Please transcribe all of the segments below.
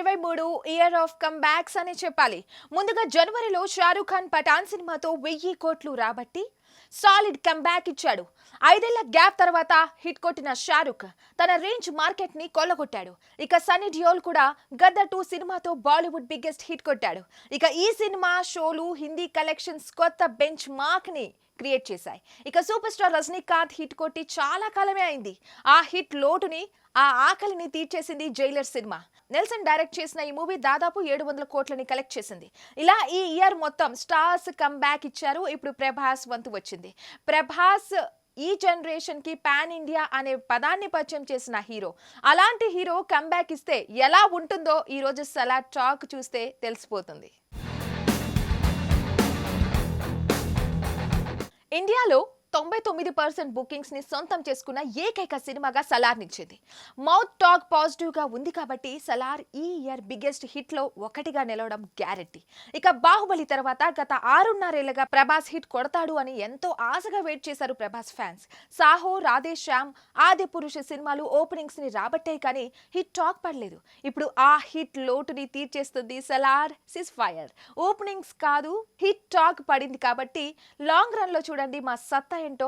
2023 year of కమ్‌బ్యాక్స్ అని చెప్పాలి. ముందుగా జనవరిలో షారుఖ్ ఖాన్ పఠాన్ సినిమాతో 1000 కోట్లు రాబట్టి సాలిడ్ కమ్‌బ్యాక్ ఇచ్చాడు. 5 ఏళ్ల గ్యాప్ తర్వాత హిట్ కొట్టిన షారుఖ్ తన రేంజ్ మార్కెట్ ని కొల్లగొట్టాడు. ఇక సన్నీ డియోల్ కూడా గద్దర్ 2 సినిమాతో బాలీవుడ్ బిగ్గెస్ట్ హిట్ కొట్టాడు. ఇక ఈ సినిమా షోలు హిందీ కలెక్షన్స్ కొత్త బెంచ్ మార్క్ ని క్రియేట్ చేశాయి. ఇక సూపర్ స్టార్ రజనీకాంత్ హిట్ కొట్టి చాలా కాలమే అయింది. ఆ హిట్ లోటుని ఆ ఆకలిని తీర్చేసింది జైలర్ సినిమా. నెల్సన్ డైరెక్ట్ చేసిన ఈ మూవీ దాదాపు 700 కోట్లని కలెక్ట్ చేసింది. ఇలా ఈ ఇయర్ మొత్తం స్టార్స్ కమ్‌బ్యాక్ ఇచ్చారు. ఇప్పుడు ప్రభాస్ వంతు వచ్చింది. ప్రభాస్ ఈ జనరేషన్ కి పాన్ ఇండియా అనే పదాన్ని పరిచయం చేసిన హీరో. అలాంటి హీరో కమ్‌బ్యాక్ ఇస్తే ఎలా ఉంటుందో ఈ రోజు సలార్ టాక్ చూస్తే తెలిసిపోతుంది. ఇండియాలో 99% బుకింగ్స్ ని సొంతం చేసుకున్న ఏకైక సినిమాగా సలార్ నిలిచింది. మౌత్ టాక్ పాజిటివ్ గా ఉంది కాబట్టి సలార్ ఈ ఇయర్ బిగ్గెస్ట్ హిట్ లో ఒకటిగా నిలవడం గ్యారెంటీ. ఇక బాహుబలి తర్వాత గత 6.5 ఏళ్లుగా ప్రభాస్ హిట్ కొడతాడు అని ఎంతో ఆశగా వెయిట్ చేశారు ప్రభాస్ ఫ్యాన్స్. సాహో, రాధే శ్యామ్, ఆది పురుష సినిమాలు ఓపెనింగ్స్ ని రాబట్టాయి కానీ హిట్ టాక్ పడలేదు. ఇప్పుడు ఆ హిట్ లోటుని తీర్చేస్తుంది సలార్ సిస్ ఫైర్. ఓపెనింగ్స్ కాదు, హిట్ టాక్ పడింది కాబట్టి లాంగ్ రన్ లో చూడండి మా సత్తా ఏంటో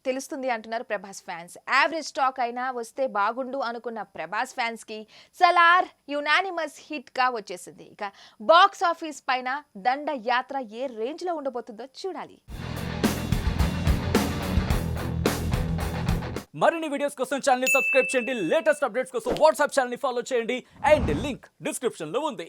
తెలుస్తుంది అంటున్నారు ప్రభాస్ ఫ్యాన్స్. యావరేజ్ స్టాక్ అయినా వస్తే బాగుండు అనుకున్న ప్రభాస్ ఫ్యాన్స్ కి సలార్ యునానిమస్ హిట్ గా వచ్చేసింది. ఇక బాక్స్ ఆఫీస్ పైన దండ యాత్ర ఏ రేంజ్ లో ఉండబోతుందో చూడాలి. మరిన్ని వీడియోస్ కోసం ఛానల్ ని సబ్స్క్రైబ్ చేయండి. లేటెస్ట్ అప్డేట్స్ కోసం వాట్సాప్ ఛానల్ ని ఫాలో చేయండి. అండ్ లింక్ డిస్క్రిప్షన్ లో ఉంది.